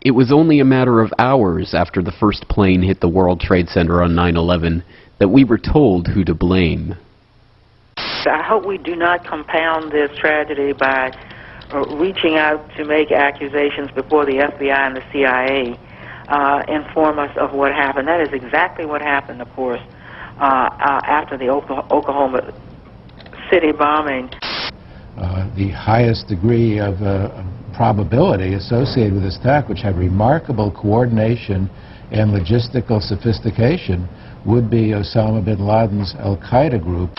It was only a matter of hours after the first plane hit the World Trade Center on 9/11 that we were told who to blame. I hope we do not compound this tragedy by reaching out to make accusations before the FBI and the CIA inform us of what happened. That is exactly what happened, of course, after the Oklahoma City bombing. The highest degree of probability associated with this attack, which had remarkable coordination and logistical sophistication, would be Osama bin Laden's Al-Qaeda group.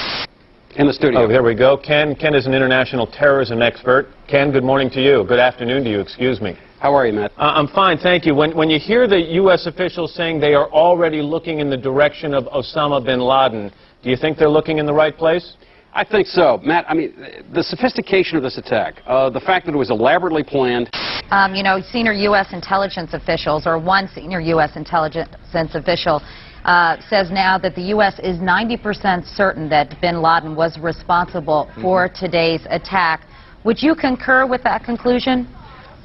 In the studio. Oh, there we go. Ken is an international terrorism expert. Ken, good morning to you. Good afternoon to you, excuse me. How are you, Matt? I'm fine, thank you. When you hear the U.S. officials saying they are already looking in the direction of Osama bin Laden, do you think they're looking in the right place? I think so. Matt, I mean, the sophistication of this attack, the fact that it was elaborately planned. You know, senior U.S. intelligence officials, or one senior U.S. intelligence official, says now that the U.S. is 90% certain that bin Laden was responsible for today's attack. Would you concur with that conclusion?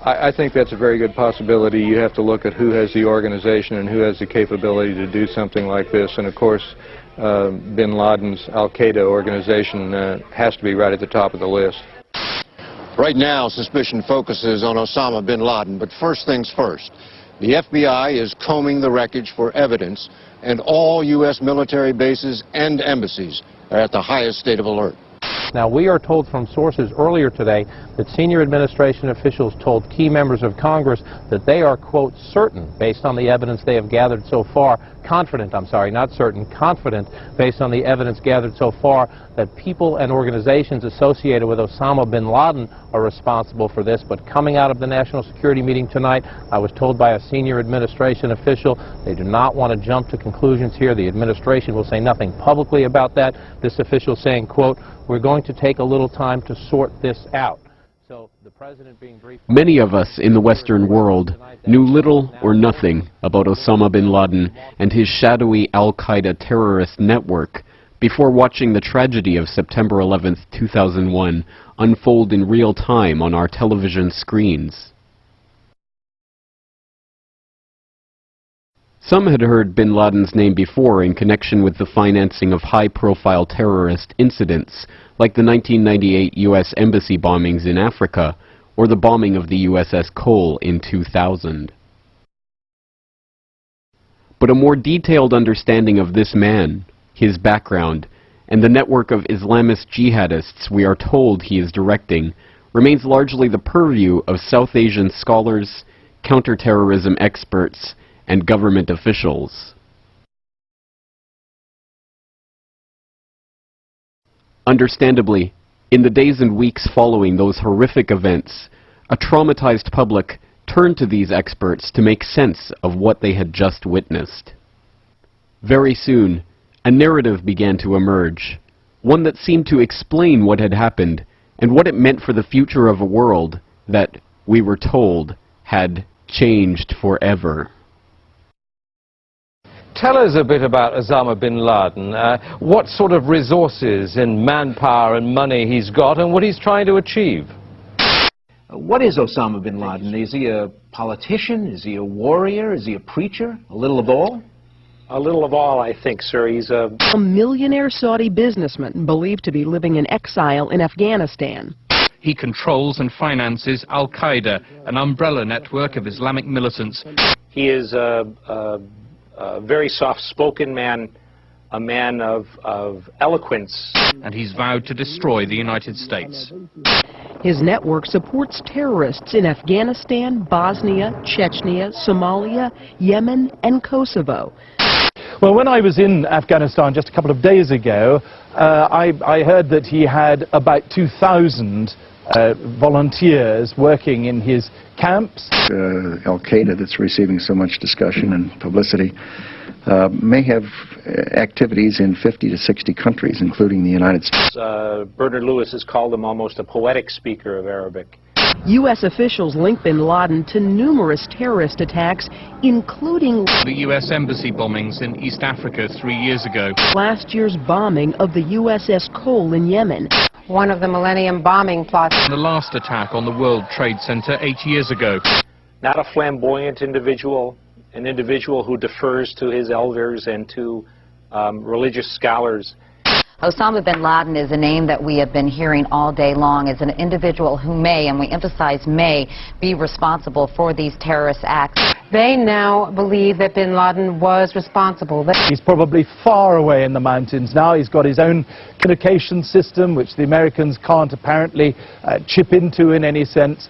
I think that's a very good possibility. You have to look at who has the organization and who has the capability to do something like this. And of course, bin Laden's Al-Qaeda organization has to be right at the top of the list. Right now, suspicion focuses on Osama bin Laden, but first things first. The FBI is combing the wreckage for evidence, and all U.S. military bases and embassies are at the highest state of alert. Now, we are told from sources earlier today that senior administration officials told key members of Congress that they are, quote, certain, based on the evidence they have gathered so far, confident, I'm sorry, not certain, confident, based on the evidence gathered so far, that people and organizations associated with Osama bin Laden are responsible for this. But coming out of the National Security meeting tonight, I was told by a senior administration official they do not want to jump to conclusions here. The administration will say nothing publicly about that. This official saying, quote, we're going to take a little time to sort this out. So the president being briefed. Many of us in the Western world knew little or nothing about Osama bin Laden and his shadowy Al-Qaeda terrorist network before watching the tragedy of September 11th, 2001 unfold in real time on our television screens. Some had heard bin Laden's name before in connection with the financing of high-profile terrorist incidents, like the 1998 U.S. Embassy bombings in Africa, or the bombing of the USS Cole in 2000. But a more detailed understanding of this man, his background, and the network of Islamist jihadists we are told he is directing, remains largely the purview of South Asian scholars, counterterrorism experts, and government officials. Understandably, in the days and weeks following those horrific events, a traumatized public turned to these experts to make sense of what they had just witnessed. Very soon, a narrative began to emerge, one that seemed to explain what had happened and what it meant for the future of a world that, we were told, had changed forever. Tell us a bit about Osama bin Laden, what sort of resources and manpower and money he's got and what he's trying to achieve. What is Osama bin Laden? Is he a politician? Is he a warrior? Is he a preacher? A little of all? A little of all, I think, sir. He's a millionaire Saudi businessman believed to be living in exile in Afghanistan. He controls and finances Al-Qaeda, an umbrella network of Islamic militants. He is a very soft-spoken man, a man of eloquence. And he's vowed to destroy the United States. His network supports terrorists in Afghanistan, Bosnia, Chechnya, Somalia, Yemen, and Kosovo. Well, when I was in Afghanistan just a couple of days ago, I heard that he had about 2,000 volunteers working in his camps. Al-Qaeda, that's receiving so much discussion and publicity, may have activities in 50 to 60 countries, including the United States. Bernard Lewis has called him almost a poetic speaker of Arabic. U.S. officials link bin Laden to numerous terrorist attacks, including the U.S. Embassy bombings in East Africa 3 years ago. Last year's bombing of the USS Cole in Yemen. One of the Millennium bombing plots. The last attack on the World Trade Center 8 years ago. not a flamboyant individual, an individual who defers to his elders and to religious scholars. Osama bin Laden is a name that we have been hearing all day long as an individual who may, and we emphasize may, be responsible for these terrorist acts. They now believe that bin Laden was responsible. He's probably far away in the mountains now. He's got his own communication system, which the Americans can't apparently chip into in any sense.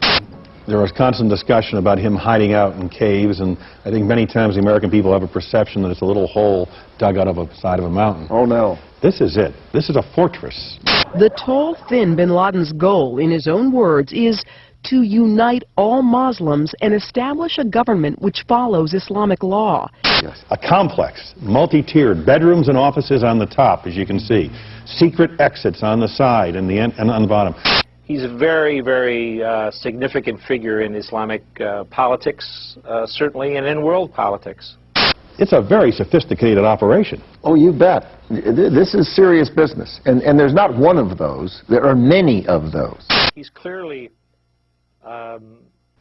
There was constant discussion about him hiding out in caves, and I think many times the American people have a perception that it's a little hole dug out of a side of a mountain. Oh, no. This is it. This is a fortress. The tall, thin bin Laden's goal, in his own words, is to unite all Muslims and establish a government which follows Islamic law. Yes. A complex, multi-tiered, bedrooms and offices on the top, as you can see. Secret exits on the side and on the bottom. He's a very, very significant figure in Islamic politics, certainly, and in world politics. It's a very sophisticated operation. Oh, you bet. This is serious business. And there's not one of those. There are many of those. He's clearly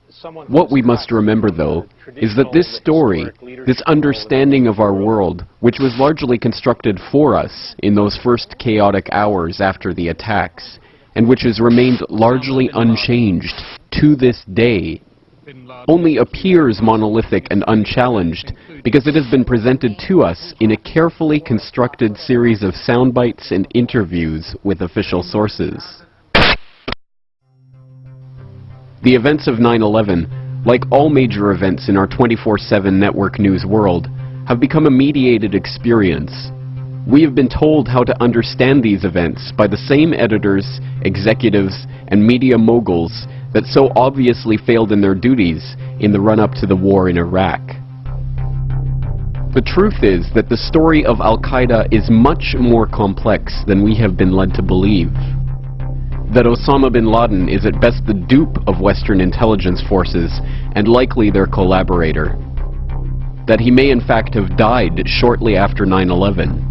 someone... What we must remember, though, is that this story, this understanding of our world, which was largely constructed for us in those first chaotic hours after the attacks, and which has remained largely unchanged to this day, only appears monolithic and unchallenged because it has been presented to us in a carefully constructed series of sound bites and interviews with official sources. The events of 9/11, like all major events in our 24/7 network news world, have become a mediated experience. We have been told how to understand these events by the same editors, executives, and media moguls that so obviously failed in their duties in the run-up to the war in Iraq. The truth is that the story of Al-Qaeda is much more complex than we have been led to believe. That Osama bin Laden is at best the dupe of Western intelligence forces and likely their collaborator. That he may in fact have died shortly after 9/11.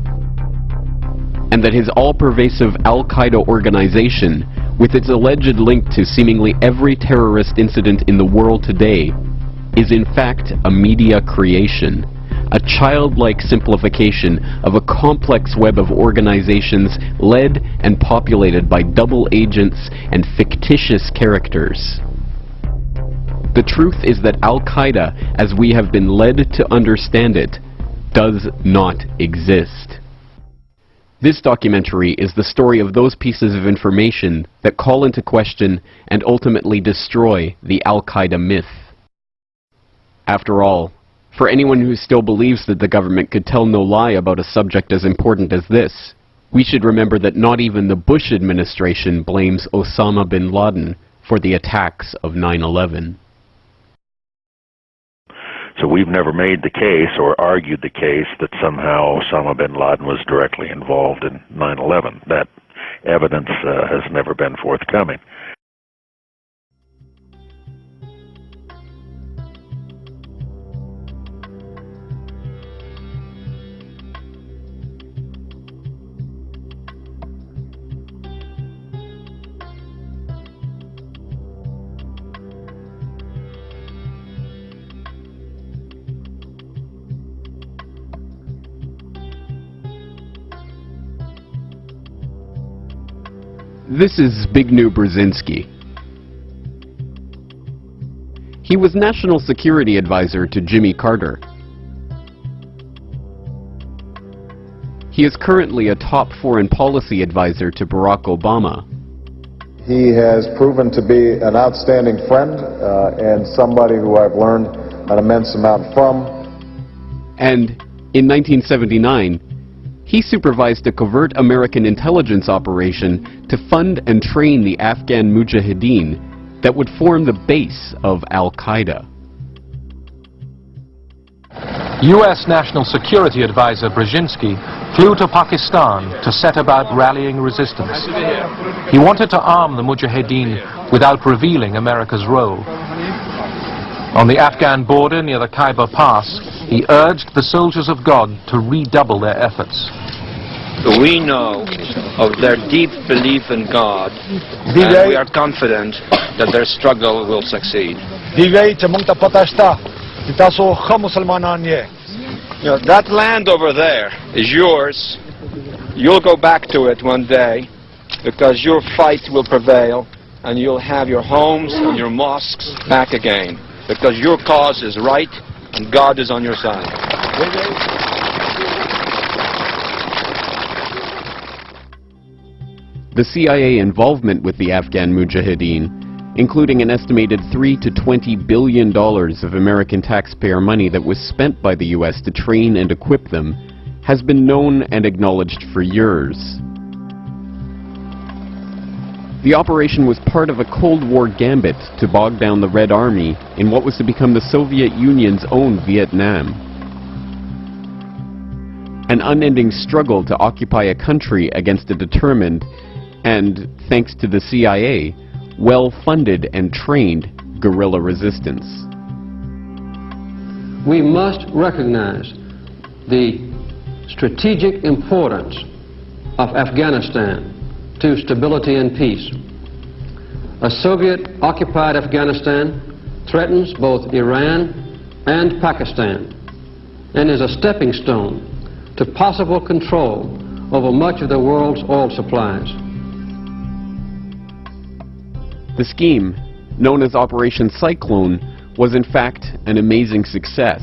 And that his all-pervasive Al-Qaeda organization, with its alleged link to seemingly every terrorist incident in the world today, is in fact a media creation, a childlike simplification of a complex web of organizations led and populated by double agents and fictitious characters. The truth is that Al-Qaeda, as we have been led to understand it, does not exist. This documentary is the story of those pieces of information that call into question and ultimately destroy the Al-Qaeda myth. After all, for anyone who still believes that the government could tell no lie about a subject as important as this, we should remember that not even the Bush administration blames Osama bin Laden for the attacks of 9/11. So we've never made the case or argued the case that somehow Osama bin Laden was directly involved in 9/11. That evidence has never been forthcoming. This is Zbigniew Brzezinski. He was National Security Advisor to Jimmy Carter. He is currently a top foreign policy advisor to Barack Obama. He has proven to be an outstanding friend and somebody who I've learned an immense amount from. And in 1979, he supervised a covert American intelligence operation to fund and train the Afghan Mujahideen that would form the base of Al-Qaeda. U.S. National Security Advisor Brzezinski flew to Pakistan to set about rallying resistance. He wanted to arm the Mujahideen without revealing America's role. On the Afghan border near the Khyber Pass, he urged the soldiers of God to redouble their efforts. We know of their deep belief in God, and we are confident that their struggle will succeed. That land over there is yours. You'll go back to it one day because your fight will prevail and you'll have your homes and your mosques back again because your cause is right and God is on your side. The CIA involvement with the Afghan Mujahideen, including an estimated $3 to $20 billion of American taxpayer money that was spent by the U.S. to train and equip them, has been known and acknowledged for years. The operation was part of a Cold War gambit to bog down the Red Army in what was to become the Soviet Union's own Vietnam. An unending struggle to occupy a country against a determined and, thanks to the CIA, well-funded and trained guerrilla resistance. We must recognize the strategic importance of Afghanistan to stability and peace. A Soviet-occupied Afghanistan threatens both Iran and Pakistan and is a stepping stone to possible control over much of the world's oil supplies. The scheme, known as Operation Cyclone, was in fact an amazing success.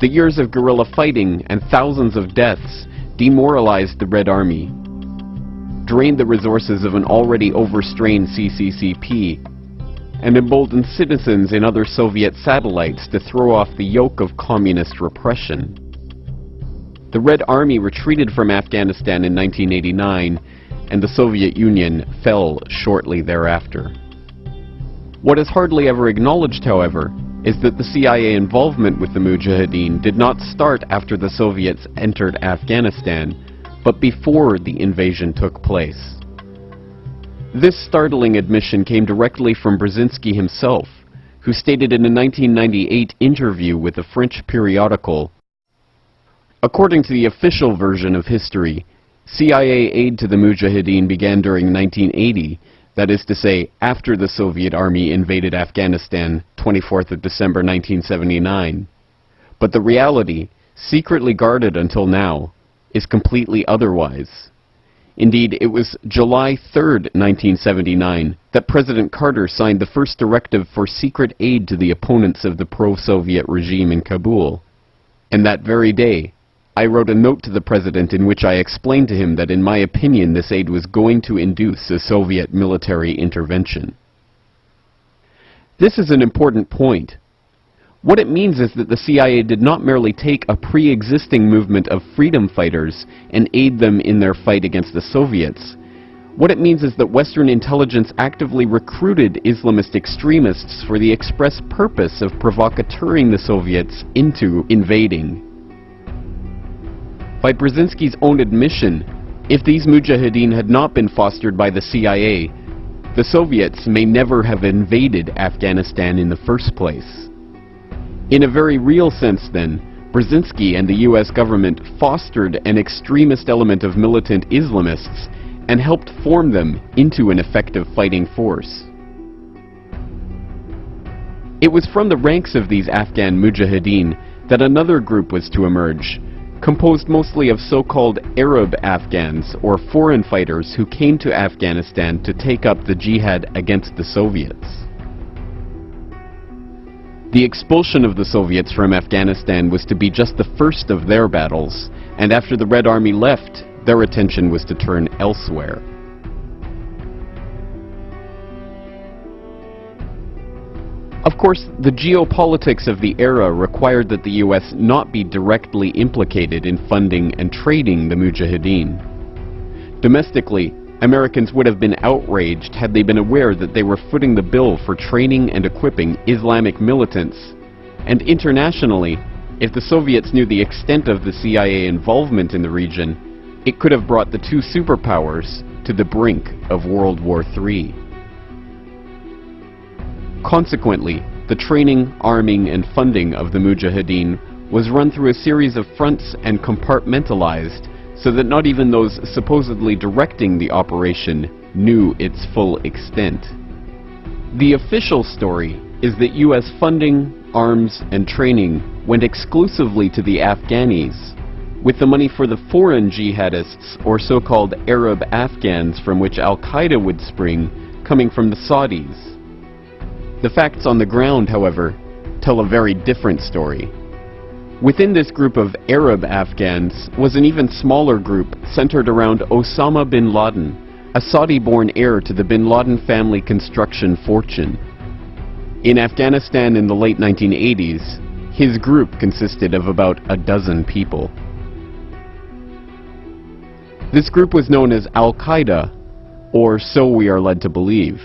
The years of guerrilla fighting and thousands of deaths demoralized the Red Army, drained the resources of an already overstrained CCCP, and emboldened citizens in other Soviet satellites to throw off the yoke of communist repression. The Red Army retreated from Afghanistan in 1989, and the Soviet Union fell shortly thereafter. What is hardly ever acknowledged, however, is that the CIA involvement with the Mujahideen did not start after the Soviets entered Afghanistan, but before the invasion took place. This startling admission came directly from Brzezinski himself, who stated in a 1998 interview with a French periodical, "According to the official version of history, CIA aid to the Mujahideen began during 1980, that is to say, after the Soviet Army invaded Afghanistan, 24th of December 1979. But the reality, secretly guarded until now, is completely otherwise. Indeed, it was July 3rd, 1979, that President Carter signed the first directive for secret aid to the opponents of the pro-Soviet regime in Kabul. And that very day, I wrote a note to the President in which I explained to him that in my opinion this aid was going to induce a Soviet military intervention." This is an important point. What it means is that the CIA did not merely take a pre-existing movement of freedom fighters and aid them in their fight against the Soviets. What it means is that Western intelligence actively recruited Islamist extremists for the express purpose of provocateuring the Soviets into invading. By Brzezinski's own admission, if these Mujahideen had not been fostered by the CIA, the Soviets may never have invaded Afghanistan in the first place. In a very real sense, then, Brzezinski and the US government fostered an extremist element of militant Islamists and helped form them into an effective fighting force. It was from the ranks of these Afghan Mujahideen that another group was to emerge, composed mostly of so-called Arab Afghans or foreign fighters who came to Afghanistan to take up the jihad against the Soviets. The expulsion of the Soviets from Afghanistan was to be just the first of their battles, and after the Red Army left, their attention was to turn elsewhere. Of course, the geopolitics of the era required that the US not be directly implicated in funding and trading the Mujahideen. Domestically, Americans would have been outraged had they been aware that they were footing the bill for training and equipping Islamic militants. And internationally, if the Soviets knew the extent of the CIA involvement in the region, it could have brought the two superpowers to the brink of World War III. Consequently, the training, arming, and funding of the Mujahideen was run through a series of fronts and compartmentalized so that not even those supposedly directing the operation knew its full extent. The official story is that U.S. funding, arms, and training went exclusively to the Afghanis, with the money for the foreign jihadists, or so-called Arab Afghans from which Al-Qaeda would spring, coming from the Saudis. The facts on the ground, however, tell a very different story. Within this group of Arab Afghans was an even smaller group centered around Osama bin Laden, a Saudi-born heir to the bin Laden family construction fortune. In Afghanistan in the late 1980s, his group consisted of about a dozen people. This group was known as Al-Qaeda, or so we are led to believe.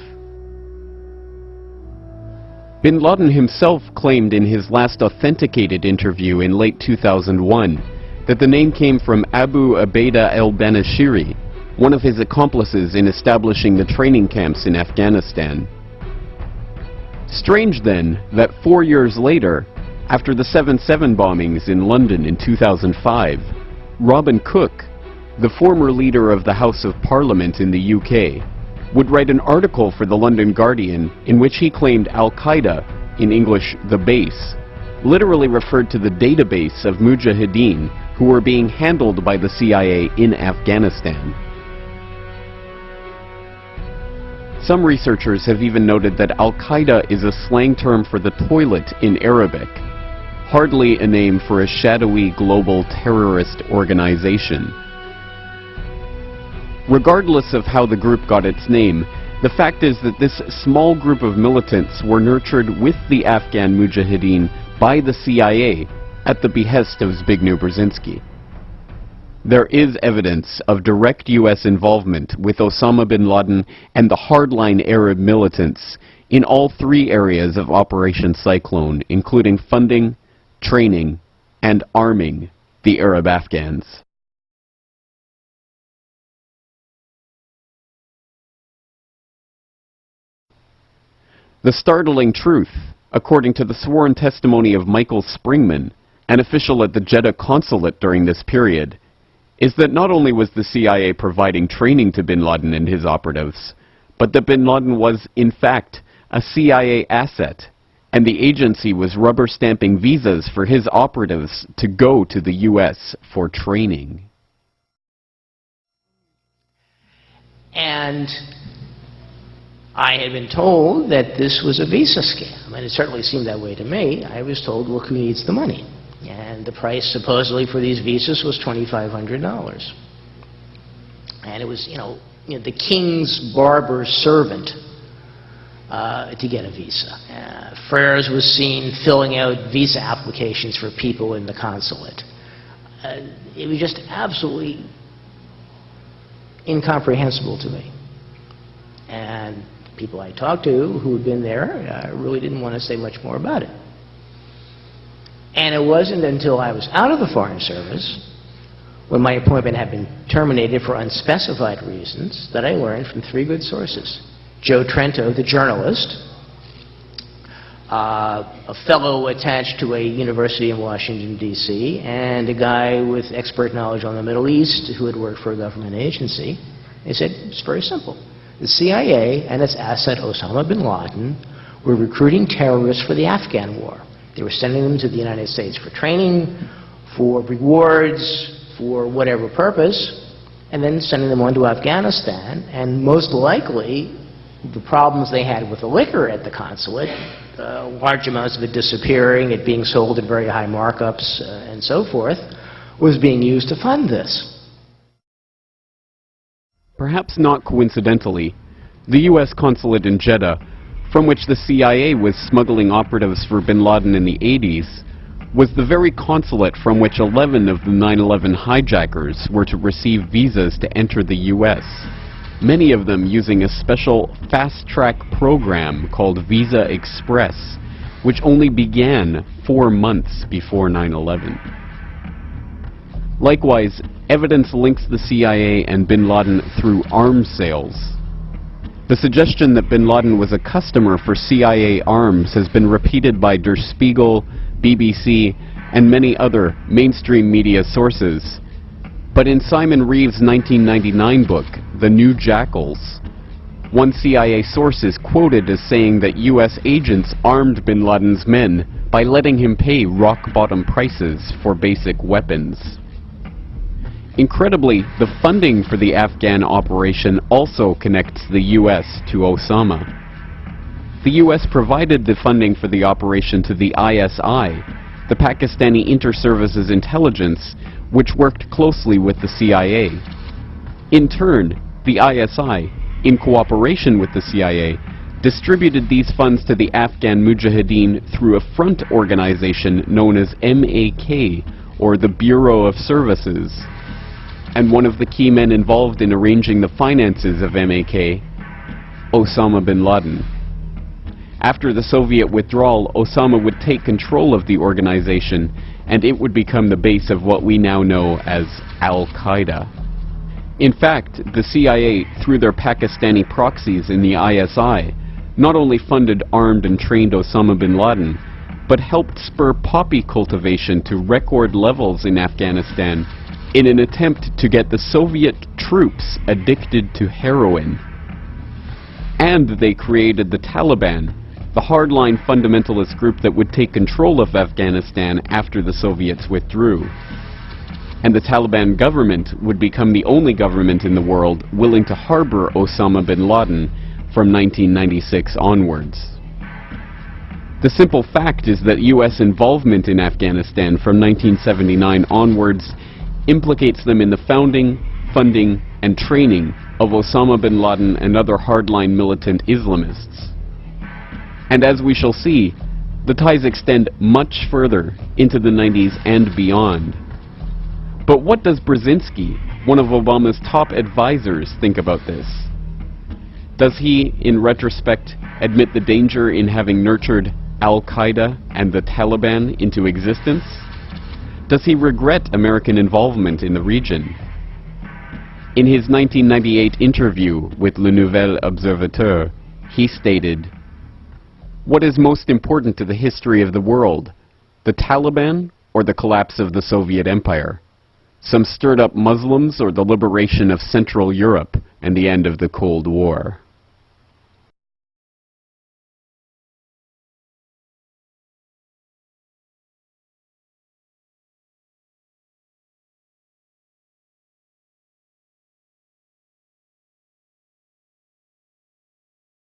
Bin Laden himself claimed in his last authenticated interview in late 2001 that the name came from Abu Ubaidah al-Banashiri, one of his accomplices in establishing the training camps in Afghanistan. Strange then that 4 years later, after the 7/7 bombings in London in 2005, Robin Cook, the former leader of the House of Parliament in the UK, would write an article for the London Guardian in which he claimed Al-Qaeda, in English the base, literally referred to the database of Mujahideen who were being handled by the CIA in Afghanistan. Some researchers have even noted that Al-Qaeda is a slang term for the toilet in Arabic, hardly a name for a shadowy global terrorist organization. Regardless of how the group got its name, the fact is that this small group of militants were nurtured with the Afghan Mujahideen by the CIA at the behest of Zbigniew Brzezinski. There is evidence of direct U.S. involvement with Osama bin Laden and the hardline Arab militants in all three areas of Operation Cyclone, including funding, training, and arming the Arab Afghans. The startling truth, according to the sworn testimony of Michael Springman, an official at the Jeddah consulate during this period, is that not only was the CIA providing training to bin Laden and his operatives, but that bin Laden was, in fact, a CIA asset, and the agency was rubber-stamping visas for his operatives to go to the U.S. for training. And I had been told that this was a visa scam, and it certainly seemed that way to me. I was told, look who needs the money. And the price supposedly for these visas was $2,500. And it was, the king's barber's servant to get a visa. Freres was seen filling out visa applications for people in the consulate. It was just absolutely incomprehensible to me. And people I talked to who had been there really didn't want to say much more about it. And it wasn't until I was out of the Foreign Service, when my appointment had been terminated for unspecified reasons, that I learned from three good sources. Joe Trento, the journalist, a fellow attached to a university in Washington, D.C., and a guy with expert knowledge on the Middle East who had worked for a government agency. They said, it's very simple. The CIA and its asset Osama bin Laden were recruiting terrorists for the Afghan war. They were sending them to the United States for training, for rewards, for whatever purpose, and then sending them on to Afghanistan. And most likely, the problems they had with the liquor at the consulate, large amounts of it disappearing, it being sold at very high markups, and so forth, was being used to fund this. Perhaps not coincidentally, the U.S. consulate in Jeddah, from which the CIA was smuggling operatives for bin Laden in the 80s, was the very consulate from which 11 of the 9/11 hijackers were to receive visas to enter the U.S., many of them using a special fast-track program called Visa Express, which only began 4 months before 9/11. Likewise, evidence links the CIA and bin Laden through arms sales. The suggestion that bin Laden was a customer for CIA arms has been repeated by Der Spiegel, BBC, and many other mainstream media sources. But in Simon Reeve's 1999 book, The New Jackals, one CIA source is quoted as saying that US agents armed bin Laden's men by letting him pay rock-bottom prices for basic weapons. Incredibly, the funding for the Afghan operation also connects the US to Osama. The US provided the funding for the operation to the ISI, the Pakistani Inter-Services Intelligence, which worked closely with the CIA. In turn, the ISI, in cooperation with the CIA, distributed these funds to the Afghan Mujahideen through a front organization known as MAK, or the Bureau of Services. And one of the key men involved in arranging the finances of MAK, Osama bin Laden. After the Soviet withdrawal, Osama would take control of the organization, and it would become the base of what we now know as Al-Qaeda. In fact, the CIA, through their Pakistani proxies in the ISI, not only funded, armed, and trained Osama bin Laden, but helped spur poppy cultivation to record levels in Afghanistan in an attempt to get the Soviet troops addicted to heroin. And they created the Taliban, the hardline fundamentalist group that would take control of Afghanistan after the Soviets withdrew. And the Taliban government would become the only government in the world willing to harbor Osama bin Laden from 1996 onwards. The simple fact is that US involvement in Afghanistan from 1979 onwards implicates them in the founding, funding, and training of Osama bin Laden and other hardline militant Islamists. And as we shall see, the ties extend much further into the 90s and beyond. But what does Brzezinski, one of Obama's top advisors, think about this? Does he, in retrospect, admit the danger in having nurtured Al-Qaeda and the Taliban into existence? Does he regret American involvement in the region? In his 1998 interview with Le Nouvel Observateur, he stated, "What is most important to the history of the world, the Taliban or the collapse of the Soviet Empire? Some stirred up Muslims or the liberation of Central Europe and the end of the Cold War?"